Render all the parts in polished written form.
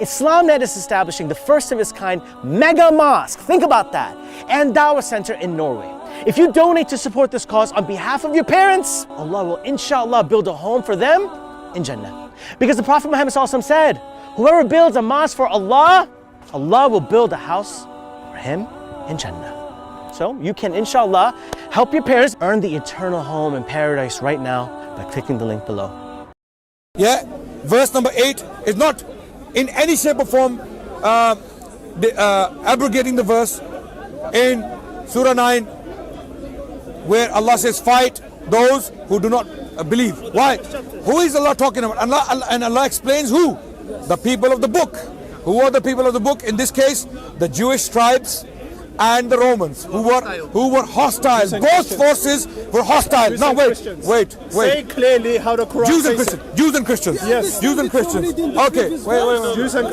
IslamNet is establishing the first of its kind mega mosque, think about that, and Dawah center in Norway. If you donate to support this cause on behalf of your parents, Allah will inshallah build a home for them in Jannah. Because the Prophet Muhammad ﷺ said, whoever builds a mosque for Allah, Allah will build a house for him in Jannah. So you can inshallah help your parents earn the eternal home in paradise right now by clicking the link below. Yeah, verse number 8 is not in any shape or form abrogating the verse in Surah 9 where Allah says fight those who do not believe. Why? Who is Allah talking about? Allah explains who? The people of the book. Who are the people of the book? In this case, the Jewish tribes and the Romans who were hostile. Both forces were hostile. Now wait. Say clearly how the Quran Jews and Christians. Yes. Jews and Christians. Okay. Wait. Jews and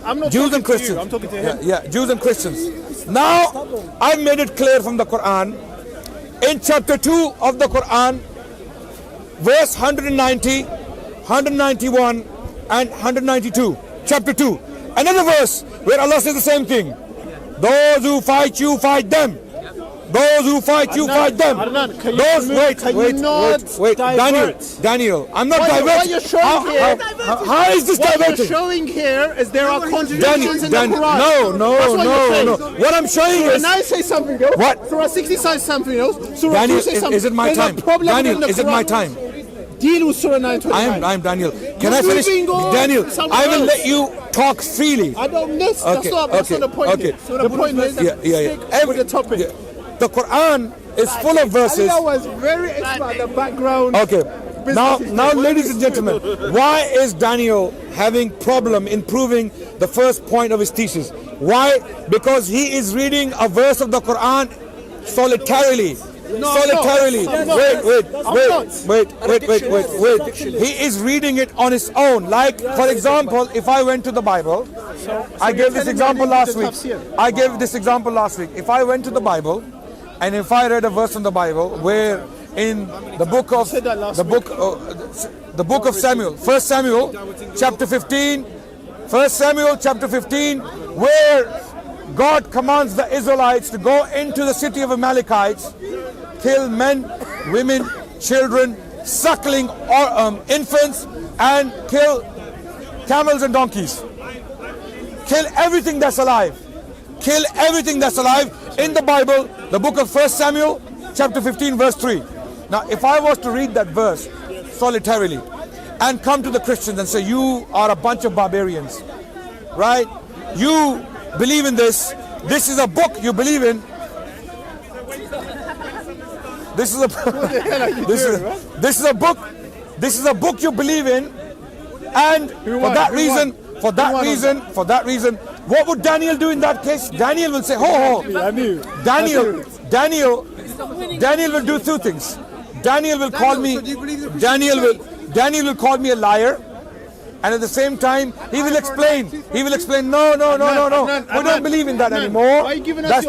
I'm not Jews talking and Christians. to you. I'm talking to him. Yeah, Jews and Christians. Now I made it clear from the Quran in chapter 2 of the Quran, verse 190, 191 and 192. Chapter 2. Another verse where Allah says the same thing. Those who fight you, fight them. Those who fight you, fight them. Those, wait. Daniel, I'm not diverting. What you're showing here, how is this diverting? What you're showing here is there are contradictions in the Quran. No. What I'm showing is. When I say something else, what? Surah 60 says something else. Surah Daniel, 2 says something. is it my time? Daniel, is it my time? Deal with Surah 929. I'm Daniel. Can I finish? Daniel, I will let you talk freely. I don't know. That's not the point. Okay. So the point is, stick with the topic. The Quran is full of verses. I was very expert the background. Okay. Now, ladies and gentlemen, why is Daniel having problem in proving the first point of his thesis? Why? Because he is reading a verse of the Quran solitarily. Wait. He is reading it on his own. Like, for example, if I went to the Bible, I gave this example last week. If I went to the Bible, and if I read a verse from the Bible where in the book of Samuel, 1 Samuel chapter 15, where God commands the Israelites to go into the city of Amalekites, kill men, women, children, suckling infants, and kill camels and donkeys. Kill everything that's alive. In the Bible, the book of 1 Samuel, chapter 15, verse 3. Now, if I was to read that verse solitarily and come to the Christians and say, you are a bunch of barbarians, right? You believe in this is a book you believe in. This is a book you believe in, and for that reason, what would Daniel do in that case? Daniel will say, Daniel will do two things. Daniel will call me a liar, and at the same time he will explain, no, we don't believe in that anymore. That's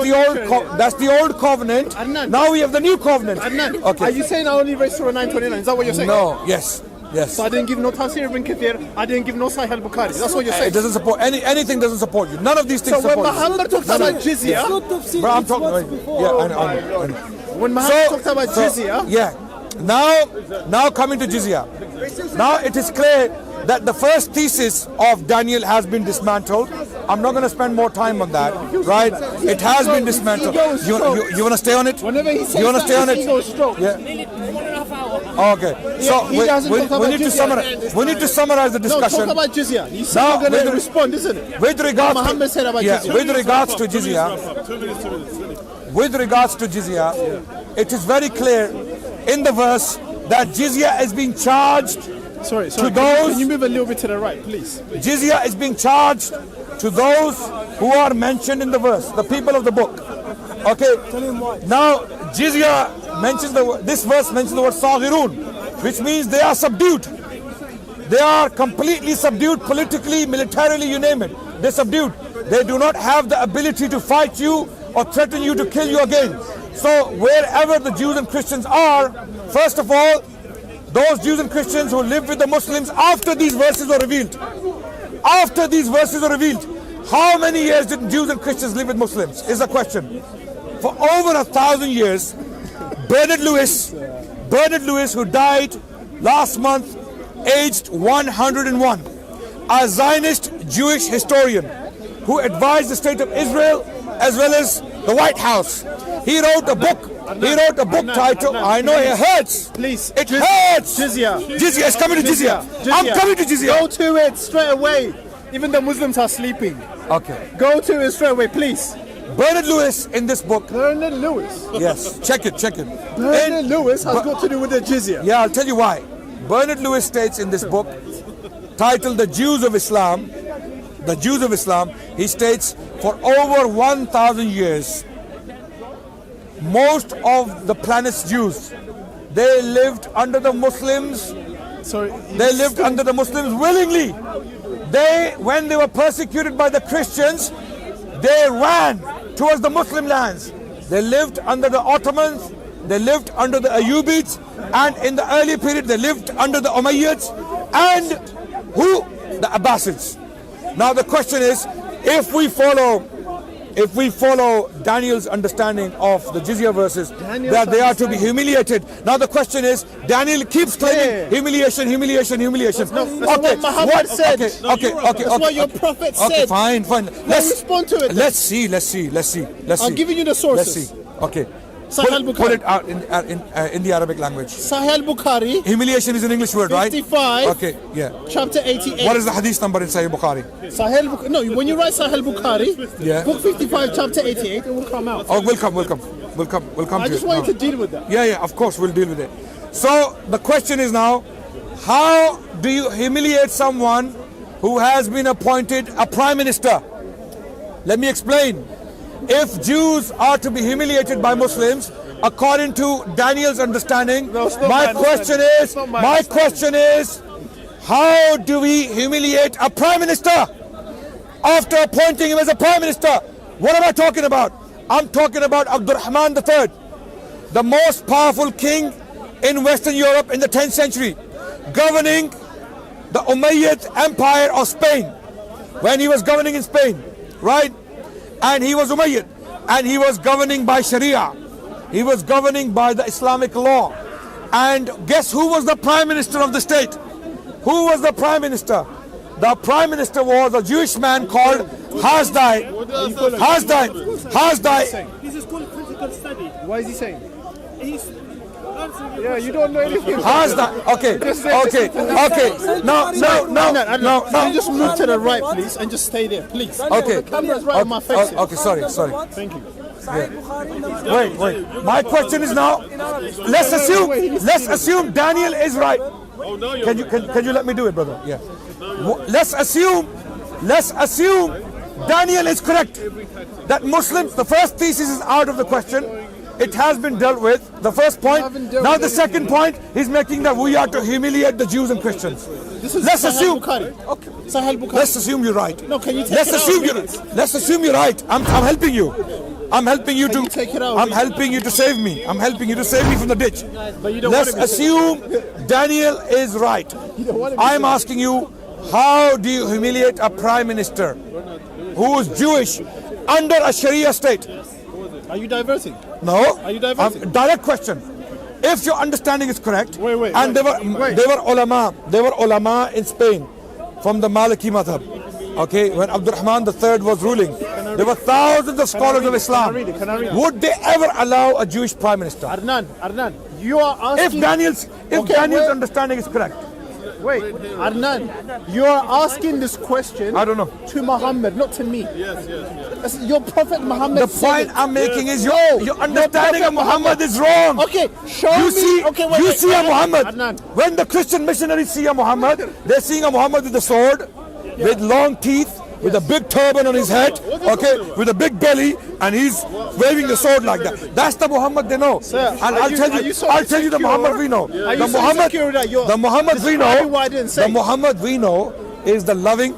the old covenant. Now we have the new covenant. Okay. Are you saying I only read Surah 929? Is that what you're saying? No, yes. So I didn't give no Tafsir ibn Kathir, I didn't give no Sahih al-Bukhari. That's what you're saying. It doesn't support anything doesn't support you. None of these things support you. So when Muhammad talks about jizya, when Muhammad talks about jizya, now coming to jizya. Now it is clear that the first thesis of Daniel has been dismantled. I'm not going to spend more time on that, right? It has been dismantled. You want to stay on it? You want to stay on it? Yeah. Okay. So we need to summarize. We need to summarize the discussion. No, talk about jizya. You said you're going to respond, isn't it? With regards Muhammad said about jizya. With regards to jizya, it is very clear in the verse that jizya is being charged. Sorry. Can you move a little bit to the right, please? Jizya is being charged to those who are mentioned in the verse, the people of the book. Okay. Now, jizya this verse mentions the word saghirun, which means they are subdued. They are completely subdued politically, militarily, you name it. They're subdued. They do not have the ability to fight you or threaten you to kill you again. So wherever the Jews and Christians are, first of all, those Jews and Christians who lived with the Muslims after these verses were revealed, After these verses were revealed, how many years did Jews and Christians live with Muslims? Is the question. For over 1,000 years, Bernard Lewis, who died last month, aged 101, a Zionist Jewish historian who advised the state of Israel as well as the White House. He wrote a book. Titled, I know it hurts. Please. It hurts. Jizya. Jizya is coming to Jizya. I'm coming to Jizya. Go to it straight away. Even the Muslims are sleeping. Okay. Go to it straight away, please. Bernard Lewis in this book. Bernard Lewis. Yes, check it. Bernard Lewis has got to do with the jizya. Yeah, I'll tell you why. Bernard Lewis states in this book, titled The Jews of Islam, he states, for over 1,000 years, most of the planet's Jews, they lived under the Muslims. They lived under the Muslims willingly. When they were persecuted by the Christians, they ran towards the Muslim lands. They lived under the Ottomans, they lived under the Ayyubids, and in the early period they lived under the Umayyads and the Abbasids. Now the question is, if we follow Daniel's understanding of the jizya verses, that they are to be humiliated. Now the question is, Daniel keeps claiming humiliation. That's what Muhammad said. That's what your prophet said. Okay, fine. Let's respond to it. Let's see. I'm giving you the sources. Let's see. Okay. Sahih Bukhari. Put it out in the Arabic language. Sahih Bukhari. Humiliation is an English word, 55, right? Okay, yeah. Chapter 88. What is the hadith number in Sahih Bukhari? When you write Sahih Bukhari, yeah. book 55, chapter 88, it will come out. Oh, we'll come. I just want you to deal with that. Yeah, of course we'll deal with it. So the question is now, how do you humiliate someone who has been appointed a prime minister? Let me explain. If Jews are to be humiliated by Muslims, according to Daniel's understanding, my question is, how do we humiliate a prime minister after appointing him as a prime minister? What am I talking about? I'm talking about Abdurrahman III, the most powerful king in Western Europe in the 10th century, governing the Umayyad Empire of Spain. When he was governing in Spain, right? And he was Umayyad, and he was governing by Sharia. He was governing by the Islamic law. And guess who was the prime minister of the state? Who was the prime minister? The prime minister was a Jewish man called Hasdai. This is called critical study. What is he saying? Yeah, you don't know anything. Okay. No. Can you just move to the right, please, and just stay there, please? Okay. The camera's right on my face. Okay, sorry. Thank you. Wait. My question is now, let's assume Daniel is right. Can you let me do it, brother? Yeah. Let's assume Daniel is correct. That Muslims, the first thesis is out of the question. It has been dealt with, the first point. Now the second point, he's making that we are to humiliate the Jews and Christians. Let's assume. Okay. Let's assume you're right. No, can you take it out? Let's assume you're right. I'm helping you. I'm helping you to save me. I'm helping you to save me from the ditch. Let's assume Daniel is right. I'm asking you, how do you humiliate a prime minister who is Jewish under a Sharia state? Are you diverting? No. Are you diverting? Direct question. If your understanding is correct, they were ulama in Spain from the Maliki madhab. Okay, when Abdurrahman III was ruling, there were thousands of scholars of Islam. Can I read it? Would they ever allow a Jewish prime minister? Adnan, you are asking. If Daniel's understanding is correct. Wait, Adnan, you are asking this question. I don't know. To Muhammad, not to me. Yes. Your prophet Muhammad. The point I'm making is your understanding of Muhammad is wrong. Okay, you see a Muhammad. Adnan. When the Christian missionaries see a Muhammad, they're seeing a Muhammad with a sword, with long teeth, with a big turban on his head, okay, with a big belly, and he's waving the sword like that. That's the Muhammad they know. Sir, and I'll tell you the Muhammad we know. The Muhammad we know is the loving,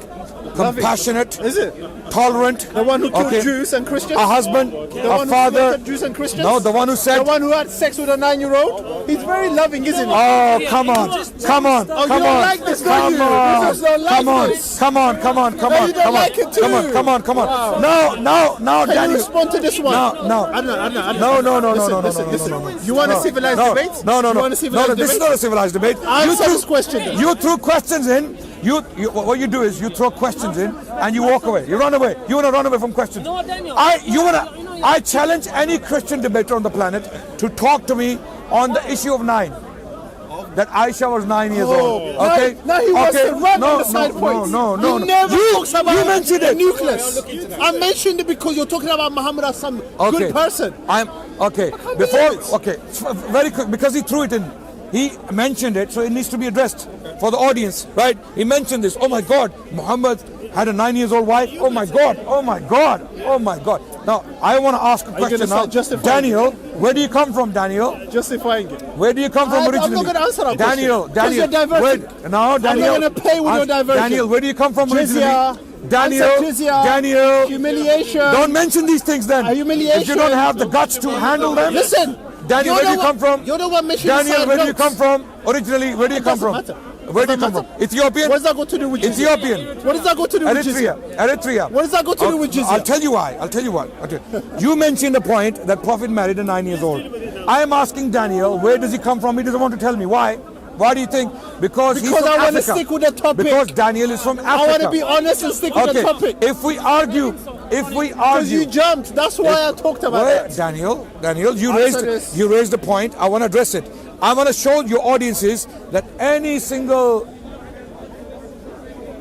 compassionate, Is it? tolerant. The one who killed Jews and Christians? A husband, The a one father. who slaughtered Jews and Christians? No, the one who said. The one who had sex with a 9-year-old? He's very loving, isn't he? Oh, come on, come on, Oh, you come don't on, like this, don't you? come on, You just don't like come on, this. come on, come on, come No, on, you don't come on, like it too. come on, come on, come on. Wow. No, Can you Daniel. respond to this one? No. Adnan. No. Listen. You want a civilized debate? No. You want a civilized This is debate? not a civilized debate. Answer this question then. You threw questions in. What you do is you throw questions in and you walk away. You run away. You want to run away from questions. I challenge any Christian debater on the planet to talk to me on the issue of 9. That Aisha was 9 years old. Okay. Now he wants to run on the side points. No. He never talks about you mentioned the it. nucleus. I mentioned it because you're talking about Muhammad as some good person. I'm okay. Very quick, because he threw it in. He mentioned it, so it needs to be addressed for the audience, right? He mentioned this. Oh my God, Muhammad had a 9-year-old wife. Oh my God. Now I want to ask a question now. Daniel, where do you come from, Daniel? Justifying it. Where do you come from originally? I'm not going to answer that Daniel, question. Because you're diverting. Daniel. I'm not going to pay with your diversion. Daniel, where do you come from originally? Jizya. Daniel. Humiliation. Don't mention these things then. Humiliation. If you don't have the guts to handle them. Listen. Daniel, where do you come from? You're the one mentioning Daniel, where do you come from? Originally, where do you come from? Where do you come from? Ethiopian? What does that got to do with Jizya? Ethiopian. What does that got to do with Jizya? Eritrea. What does that got to do with Jizya? I'll tell you why. Okay. You mentioned the point that Prophet married a 9-year-old. I am asking Daniel, where does he come from? He doesn't want to tell me. Why? Why do you think? Because he's from I want to Africa. stick with the topic. Because Daniel is from Africa. I want to be honest and stick with the topic. If we argue. Because you jumped. That's why I talked about it. Daniel, you raised the point. I want to address it. I want to show your audiences that any single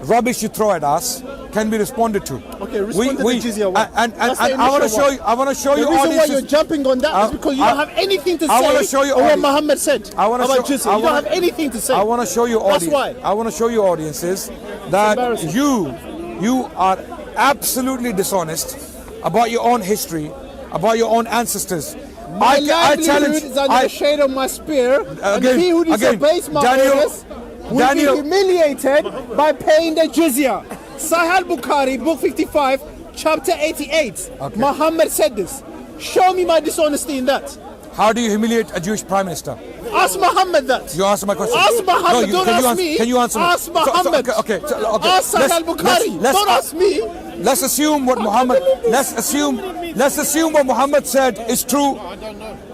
rubbish you throw at us can be responded to. Okay, respond to the Jizya one. And I want to show you. The reason why you're jumping on that is because you don't have anything to say. I want to show you what Muhammad said about Jizya. You don't have anything to say. I want to show you That's why. I want to show you audiences that you are absolutely dishonest about your own history, about your own ancestors. My livelihood is under the shade of my spear, and he who disobeys my orders will be humiliated by paying the jizya. Sahih al-Bukhari, book 55, chapter 88. Okay. Muhammad said this. Show me my dishonesty in that. How do you humiliate a Jewish prime minister? Ask Muhammad that. You answer my question. Ask Muhammad. Don't ask me. Can you answer me? Ask Muhammad. Okay. Ask Sahih al-Bukhari. Don't ask me. Let's assume what Muhammad. Let's assume what Muhammad said is true.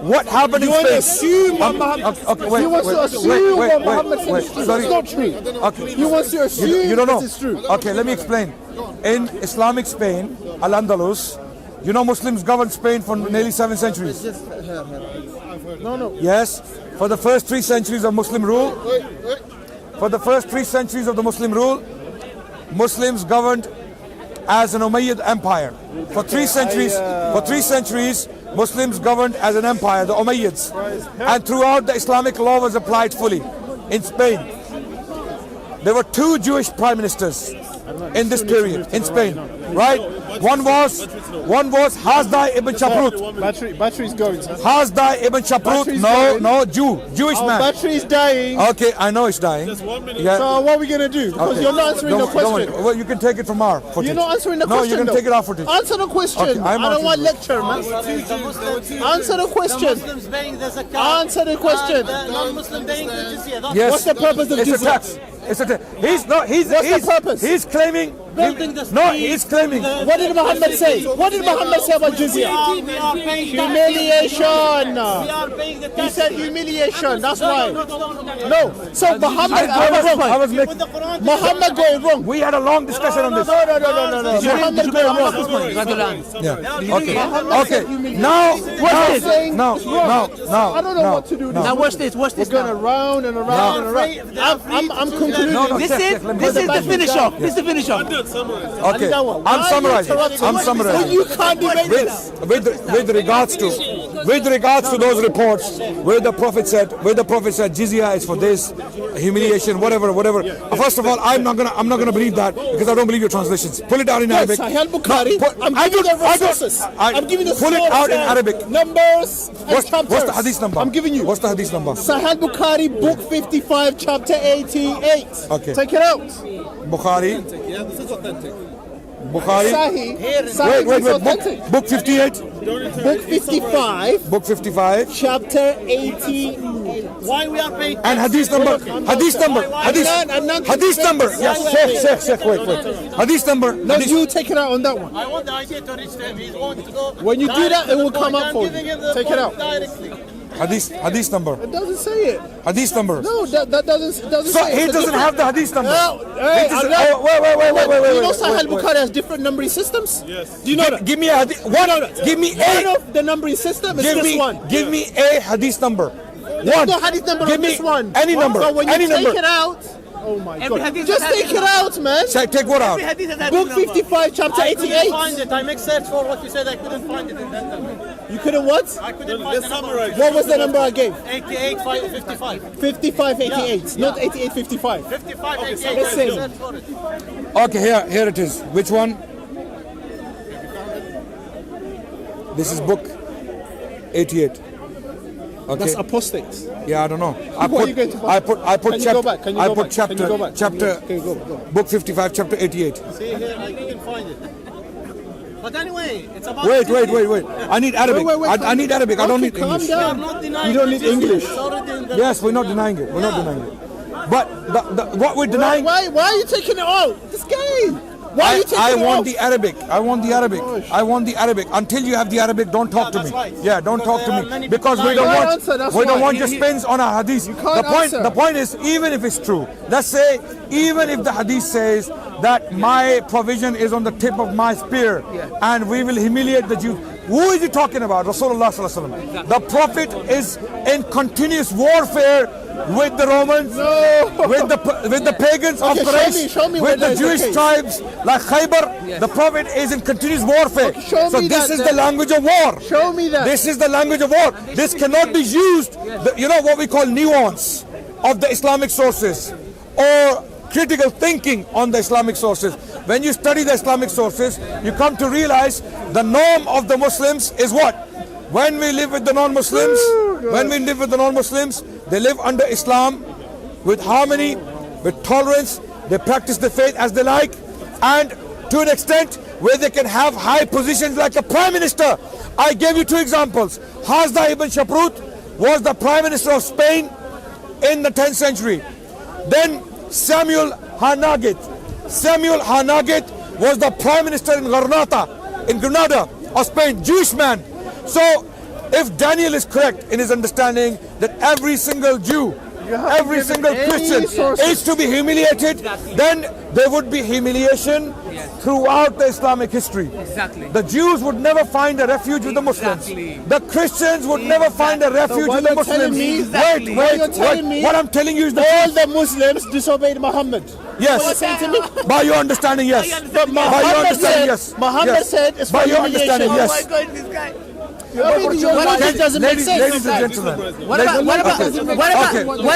What happened in Spain? You want to assume what Muhammad. He wants to assume what Muhammad said is true. It's not true. Okay. He wants to assume you don't know. it's true. Okay, let me explain. In Islamic Spain, Al-Andalus, you know Muslims governed Spain for nearly 7 centuries. No. Yes, for the first 3 centuries of Muslim rule. For the first 3 centuries of the Muslim rule, Muslims governed as an Umayyad empire. For 3 centuries, Muslims governed as an empire, the Umayyads. And throughout the Islamic law was applied fully. In Spain, there were 2 Jewish prime ministers in this period in Spain, right? One was Hasdai ibn Shaprut. Battery's going. Hasdai ibn Shaprut. No, Jewish man. Battery's dying. Okay, I know it's dying. Yeah. So what are we gonna do? Because you're not answering the question. Well, you can take it from our footage. You're not answering the question. No, you can take it off footage. Answer the question. Okay, I don't want lecture, man. Answer the question. Answer the question. Non-Muslim paying the jizya. Yes. What's the purpose of jizya? It's a tax. It's a tax. He's the purpose? He's claiming. He's claiming. What did Muhammad say? What did Muhammad say about jizya? Humiliation. He said humiliation. That's why. No. So Muhammad Muhammad going wrong. We had a long discussion on this. No. Muhammad going wrong. Yeah. Okay. Now. I don't know what to do. Now watch this. We're going around and around and around. I'm concluding. This is the finish off. This is the finish off. Okay, I'm summarizing. You can't debate this. With regards to those reports where the Prophet said jizya is for this, humiliation, whatever. First of all, I'm not gonna believe that because I don't believe your translations. Pull it out in Arabic. Sahih al-Bukhari. I'm giving you the resources. I'm giving you the pull it out in Arabic. Numbers and chapters. What's the hadith number? I'm giving you. What's the hadith number? Sahih al-Bukhari, book 55, chapter 88. Okay. Take it out. Bukhari. Yeah, this is authentic. Bukhari. Sahih Wait. is authentic. Book 58. Book 55. Book 55. Chapter 80. Why we are paying? And hadith number. Hadith number. Hadith number. Yes, Sheikh. Wait. Hadith number. No, you take it out on that one. I want the idea to reach them. He wants to go. When you do that, it will come up for you. Take it out. Directly. Hadith number. It doesn't say it. Hadith number. No, that doesn't So say it. he doesn't have the hadith number. No, Wait. You know Sahih Bukhari has different numbering systems? Yes. Do you know that? Give me a hadith. Give me One a. of the numbering system is this one. Give me a hadith number. There's no hadith number Give on me this one. any number. So when you Any take number. it out, oh my God. hadith Just has take hadith it out, man. Take what out? Book 55, chapter I couldn't 88. find it. I make search for what you said. I couldn't find it in that number. You couldn't what? I couldn't find the number. What was the number I gave? 88, 55. 55, 88. Not 88, 55. 55, 88. Listen. Search for it. Okay, here it is. Which one? This is book 88. Okay. That's apostates. Yeah, I don't know. What are you going to find? I put Can you go back? Can you I go put back? Can you go back? chapter Can you go? book 55, chapter 88. See here, I couldn't find it. But anyway, it's about. Wait. I need Arabic. Wait, I need Arabic. I don't need calm English. We are down. not denying You don't need it. English. It's already in the- Yes, we're not denying it. We're not denying it. But what we're denying. Why are you taking it out? This guy. Why are you taking I it want out? the Arabic. I want the Arabic. I want the Arabic. Until you have the Arabic, don't talk to me. that's right. Yeah, don't talk to there are me many because people we don't You can't want answer, that's we don't why. want your spins on a hadith. can't answer. The point is, even if it's true, let's say even if the hadith says that my provision is on the tip of my spear and we will humiliate the Jews. Who is he talking about? Rasulullah sallallahu alaihi wasallam. The Prophet is in continuous warfare with the Romans, with the pagans of Okay, Quraysh, show me where with the that is the Jewish case. tribes like Khaybar. The Prophet is in continuous warfare. Okay, show So me this that is the then. language of war. Show me that. This is the language of war. This cannot be used, you know what we call nuance of the Islamic sources or critical thinking on the Islamic sources. When you study the Islamic sources, you come to realize the norm of the Muslims is what? When we live with the non-Muslims, they live under Islam with harmony, with tolerance. They practice the faith as they like, and to an extent where they can have high positions like a prime minister. I gave you two examples. Hazda ibn Shaprut was the prime minister of Spain in the 10th century. Then Samuel Hanagit was the prime minister in Granada of Spain, Jewish man. So if Daniel is correct in his understanding that every single Jew, every single Christian is to be humiliated, then there would be humiliation throughout the Islamic history. Exactly. The Jews would never find a refuge with the Muslims. The Christians would never find a refuge what with the you're telling Muslims. me- what you're telling me- What I'm telling you is the All the Muslims disobeyed Muhammad. Yes. What you're saying to me? By your understanding, yes. But By your Muhammad understanding, said, yes. Muhammad Yes. said it's By for your humiliation. understanding, yes. Oh my God, this guy. I mean, your logic doesn't make sense. Ladies and gentlemen. What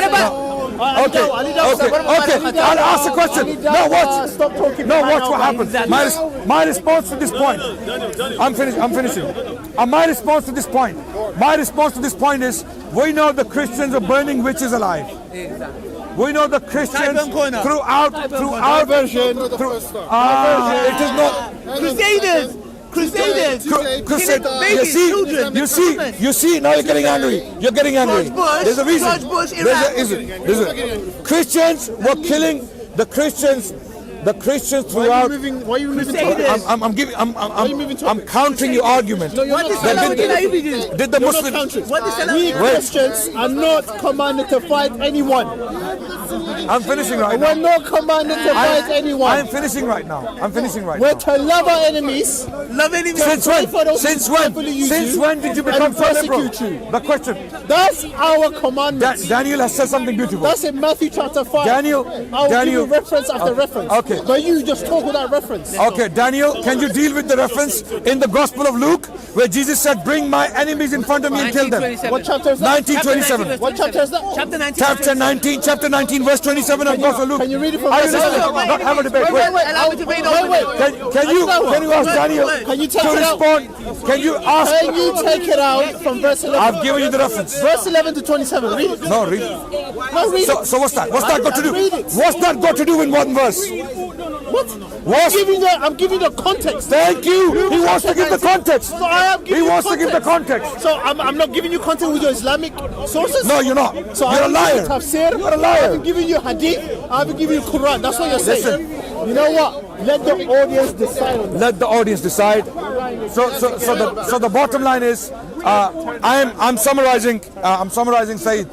about Okay, I'll ask a question. Now watch. Stop talking. No, watch what happens. My response to this point. I'm finishing. My response to this point is, we know the Christians are burning witches alive. We know the Christians throughout version. it is not. Crusaders. You see, now you're getting angry. George Bush, There's a reason. George Bush, There's a Christians were killing the Christians throughout. Why are you moving I'm countering your argument. What is Salahuddin Did the Muslims? We Christians are not commanded to fight anyone. I'm finishing right We're now. not commanded to fight anyone. I'm finishing right now. We're to love our enemies. Since when did you become so liberal? persecute you. The question. That's our commandment. Daniel has said something beautiful. That's in Matthew chapter 5. Daniel. I'll give you reference after reference. Okay. But you just talk without reference. Okay, Daniel, can you deal with the reference in the Gospel of Luke where Jesus said, "Bring my enemies in front of me and kill them"? What chapter is that? 1927. What chapter is that? Chapter 19. Chapter 19, verse 27. 27 of Gospel Luke. Can you read it from Are you verse listening? 11? Not have a debate. Wait. Allow me to read over there. Can you ask Daniel Can you take to it out? respond? Can you ask? Can you take it out from verse 11? I've given you the reference. Verse 11 to 27. Read it. No, read it. No, read it. So what's that? What's that got to do? Read it. What's that got to do with one verse? What? I'm giving the context. Thank you. He wants to give the context. So I am giving He wants to context. give the context. So I'm not giving you context with your Islamic sources? No, you're not. So You're a I'm liar. giving you tafsir. You're a liar. I'm giving you hadith. I'm giving you Quran. That's what you're saying. Listen. You know what? Let the audience decide on that. Let the audience decide. So the bottom line is, I'm summarizing. I'm summarizing, Saeed.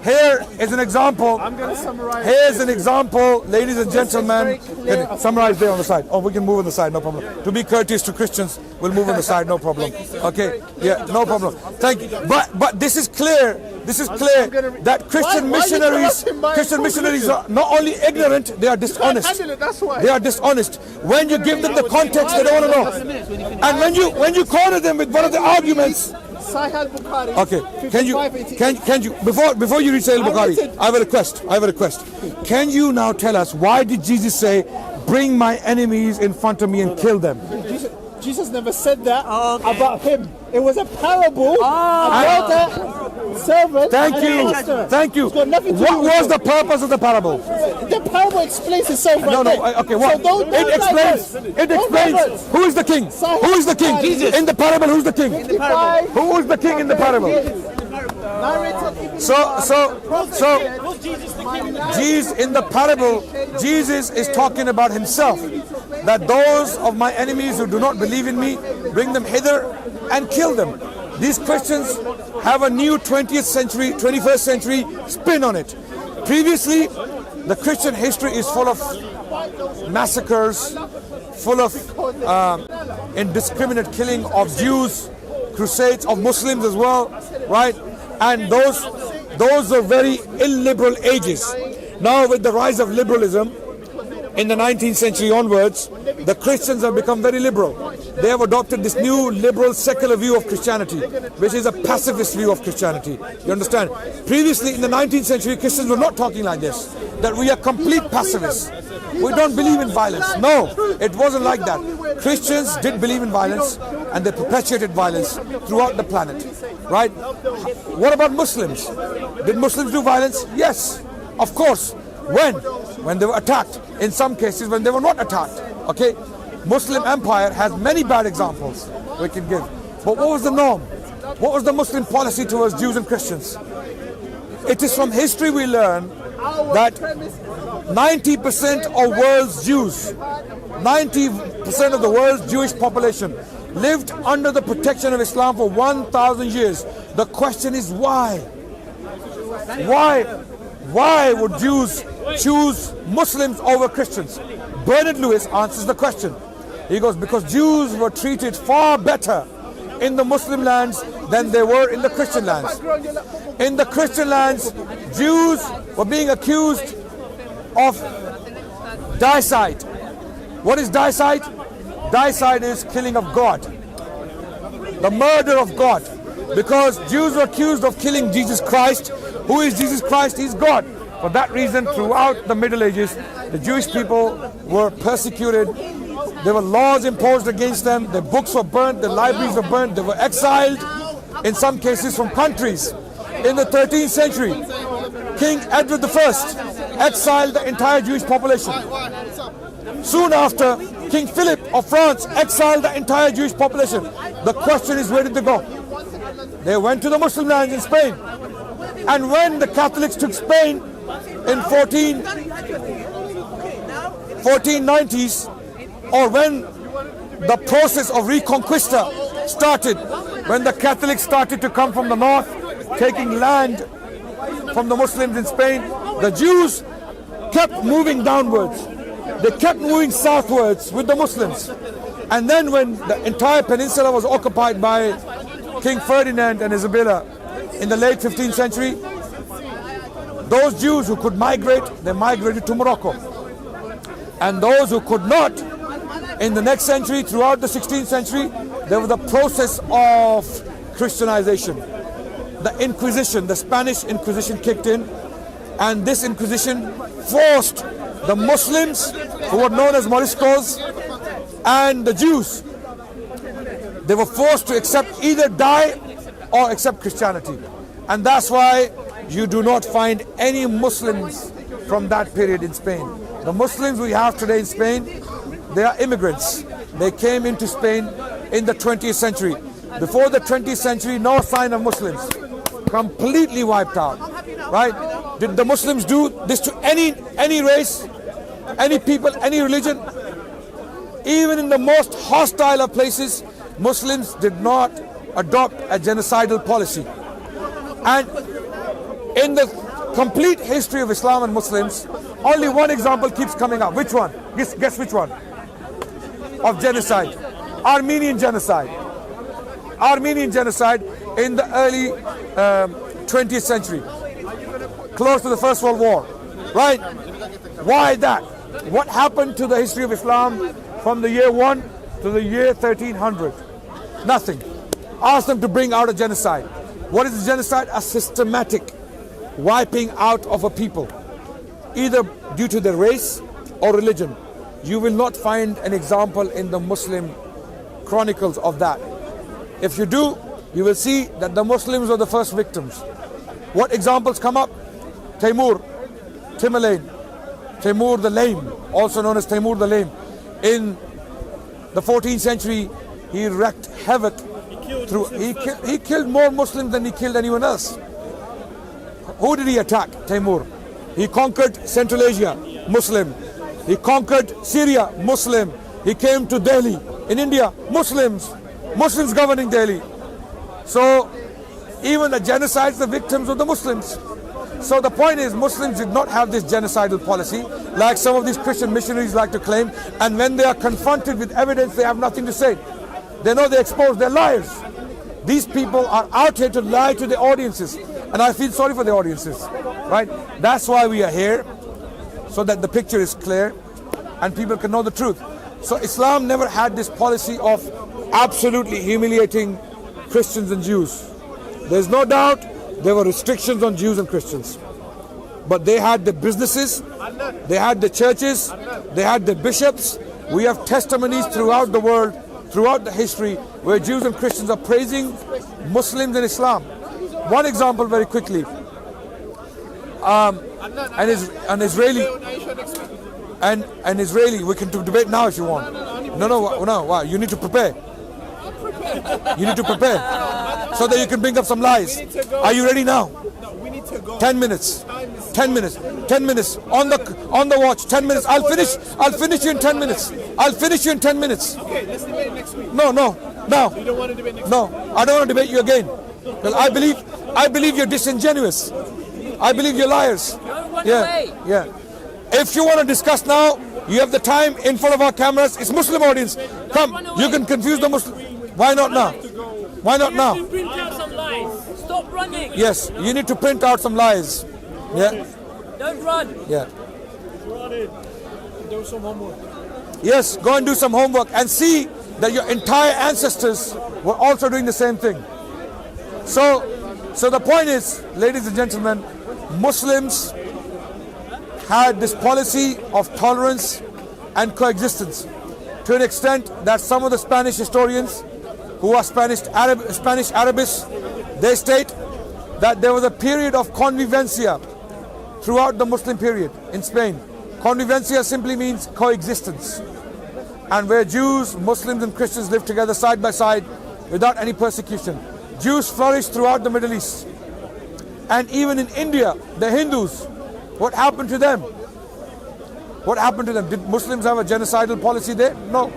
Here is an example. I'm going to summarize. Here's an example, ladies and gentlemen. Can you summarize there on the side? Oh, we can move on the side, no problem. To be courteous to Christians, we'll move on the side, no problem. Okay, yeah, no problem. Thank you. But this is clear. This is clear that Christian missionaries are not only ignorant, they are dishonest. That's why. They are dishonest. When you give them the context, they don't want to know. And when you corner them with one of the arguments. Sahih al-Bukhari. Okay, can you before you read Sahih al-Bukhari, I have a request. Can you now tell us why did Jesus say, "Bring my enemies in front of me and kill them"? Jesus never said that about him. It was a parable about a servant. Thank and a you. master. Thank you. It's got nothing to What do with was it. the purpose of the parable? The parable explains itself right No, there. okay, what? So don't It explains. divert. It Don't explains. divert. Who is the king? Who is the king? Jesus. In the parable, who's the king? Divide. Who is the king in the parable? Narrated. So, Jesus in the parable, Jesus is talking about himself. That those of my enemies who do not believe in me, bring them hither and kill them. These Christians have a new 20th century, 21st century spin on it. Previously, the Christian history is full of massacres, full of indiscriminate killing of Jews, crusades of Muslims as well, right? And those are very illiberal ages. Now with the rise of liberalism in the 19th century onwards, the Christians have become very liberal. They have adopted this new liberal secular view of Christianity, which is a pacifist view of Christianity. You understand? Previously in the 19th century, Christians were not talking like this, that we are complete pacifists. We don't believe in violence. No, it wasn't like that. Christians did believe in violence and they perpetuated violence throughout the planet, right? What about Muslims? Did Muslims do violence? Yes, of course. When they were attacked. In some cases when they were not attacked. Okay, Muslim empire has many bad examples we can give. But what was the norm? What was the Muslim policy towards Jews and Christians? It is from history we learn that 90% of world's Jews, 90% of the world's Jewish population lived under the protection of Islam for 1,000 years. The question is why? Why would Jews choose Muslims over Christians? Bernard Lewis answers the question. He goes, because Jews were treated far better in the Muslim lands than they were in the Christian lands. In the Christian lands, Jews were being accused of dicide. What is dicide? Dicide is killing of God, the murder of God, because Jews were accused of killing Jesus Christ. Who is Jesus Christ? He's God. For that reason, throughout the Middle Ages, the Jewish people were persecuted. There were laws imposed against them. Their books were burnt, their libraries were burnt, they were exiled, in some cases from countries. In the 13th century, King Edward I exiled the entire Jewish population. Soon after, King Philip of France exiled the entire Jewish population. The question is, where did they go? They went to the Muslim lands in Spain. And when the Catholics took Spain in 1490s, or when the process of Reconquista started, when the Catholics started to come from the north, taking land from the Muslims in Spain, the Jews kept moving downwards. They kept moving southwards with the Muslims. And then when the entire peninsula was occupied by King Ferdinand and Isabella in the late 15th century, those Jews who could migrate, they migrated to Morocco. And those who could not, in the next century, throughout the 16th century, there was the process of Christianization. The Inquisition, the Spanish Inquisition kicked in, And this Inquisition forced the Muslims, who were known as Moriscos, and the Jews, they were forced to accept either die or accept Christianity. And that's why you do not find any Muslims from that period in Spain. The Muslims we have today in Spain, they are immigrants. They came into Spain in the 20th century. Before the 20th century, no sign of Muslims. Completely wiped out. Right? Did the Muslims do this to any race, any people, any religion? Even in the most hostile of places, Muslims did not adopt a genocidal policy. And in the complete history of Islam and Muslims, only one example keeps coming up. Which one? Guess which one? Of genocide. Armenian genocide. Armenian genocide in the early 20th century, close to the First World War. Right? Why that? What happened to the history of Islam from the year 1 to the year 1300? Nothing. Ask them to bring out a genocide. What is a genocide? A systematic wiping out of a people, either due to their race or religion. You will not find an example in the Muslim chronicles of that. If you do, you will see that the Muslims were the first victims. What examples come up? Timur the Lame, also known as Timur the Lame. In the 14th century, he wreaked havoc. He killed more Muslims than he killed anyone else. Who did he attack? Timur. He conquered Central Asia, Muslim. He conquered Syria, Muslim. He came to Delhi in India, Muslims governing Delhi. So even the genocides, the victims were the Muslims. So the point is, Muslims did not have this genocidal policy like some of these Christian missionaries like to claim, and when they are confronted with evidence, they have nothing to say. They know they expose, they're liars. These people are out here to lie to the audiences, and I feel sorry for the audiences, right? That's why we are here, so that the picture is clear and people can know the truth. So Islam never had this policy of absolutely humiliating Christians and Jews. There's no doubt there were restrictions on Jews and Christians, but they had the businesses, they had the churches, they had the bishops. We have testimonies throughout the world, throughout the history, where Jews and Christians are praising Muslims and Islam. One example very quickly, an Israeli, we can debate now if you want. No, you need to prepare. You need to prepare so that you can bring up some lies. Are you ready now? 10 minutes. 10 minutes. 10 minutes. On the watch. 10 minutes. I'll finish you in 10 minutes. I'll finish you in 10 minutes. Okay, let's debate next week. No. You don't want to debate next week? No, I don't want to debate you again. Because I believe you're disingenuous. I believe you're liars. Yeah. If you want to discuss now, you have the time in front of our cameras. It's Muslim audience. Come, you can confuse the Muslim. Why not now? Why not now? You have to print out some lies. Stop running. Yes, you need to print out some lies. Yeah. Don't run. Yeah. Do some homework. Yes, go and do some homework and see that your entire ancestors were also doing the same thing. So the point is, ladies and gentlemen, Muslims had this policy of tolerance and coexistence to an extent that some of the Spanish historians, who are Spanish Arabists, they state that there was a period of convivencia throughout the Muslim period in Spain. Convivencia simply means coexistence, and where Jews, Muslims and Christians lived together side by side without any persecution. Jews flourished throughout the Middle East, and even in India, the Hindus, what happened to them? What happened to them? Did Muslims have a genocidal policy there? No.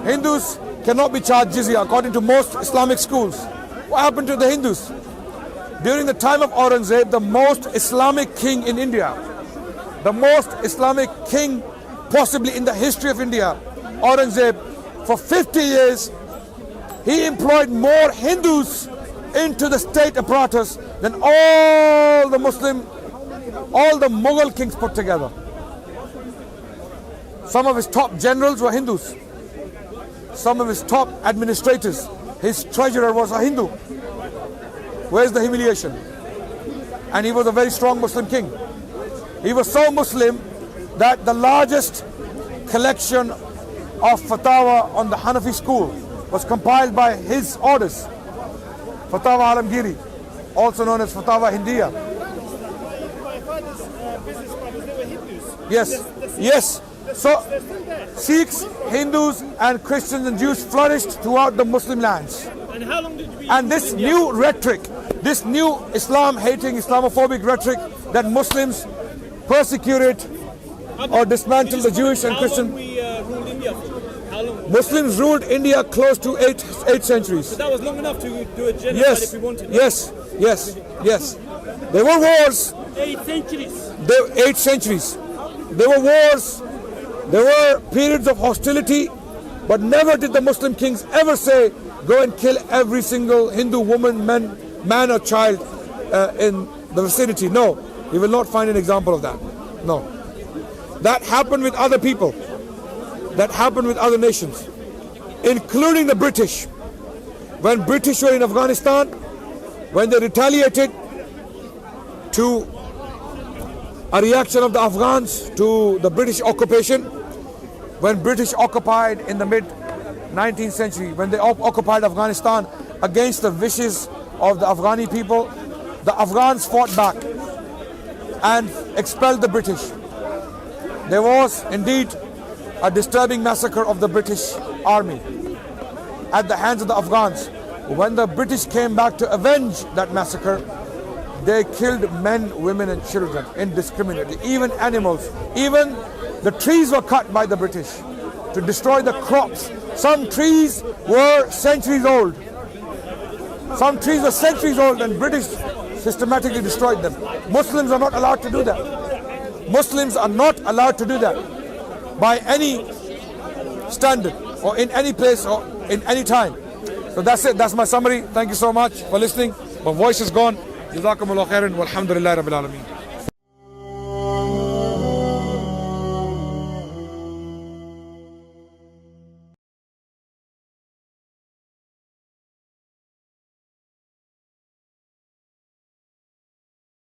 Hindus cannot be charged jizya according to most Islamic schools. What happened to the Hindus? During the time of Aurangzeb, the most Islamic king in India, the most Islamic king possibly in the history of India, Aurangzeb, for 50 years, he employed more Hindus into the state apparatus than all the Mughal kings put together. Some of his top generals were Hindus. Some of his top administrators, his treasurer was a Hindu. Where's the humiliation? and he was a very strong Muslim king. He was so Muslim that the largest collection of fatwa on the Hanafi school was compiled by his orders. Fatwa Alamgiri, also known as Fatwa Hindiya. My father's business partners, they were Hindus. Yes, yes. So Sikhs, Hindus and Christians and Jews flourished throughout the Muslim lands. And how long did you be And this new rhetoric, this new Islam-hating, Islamophobic rhetoric that Muslims persecuted or dismantle the Jewish and Christian. How long we ruled India for? How long? Muslims ruled India close to eight centuries. But that was long enough to do a genocide Yes, if we wanted. yes, yes, yes. There were wars. 8 centuries. 8 centuries. There were wars. There were periods of hostility, but never did the Muslim kings ever say, go and kill every single Hindu woman, man or child in the vicinity. No, you will not find an example of that. No. That happened with other people. That happened with other nations, including the British. When British were in Afghanistan, when they retaliated to a reaction of the Afghans to the British occupation, when British occupied in the mid-19th century, when they occupied Afghanistan against the wishes of the Afghani people, the Afghans fought back and expelled the British. There was indeed a disturbing massacre of the British army at the hands of the Afghans. When the British came back to avenge that massacre, they killed men, women and children indiscriminately, even animals. Even the trees were cut by the British to destroy the crops. Some trees were centuries old. Some trees were centuries old and British systematically destroyed them. Muslims are not allowed to do that. Muslims are not allowed to do that by any standard or in any place or in any time. So that's it. That's my summary. Thank you so much for listening. My voice is gone. Jazak Allah Khair, walhamdulillahi rabbil alameen.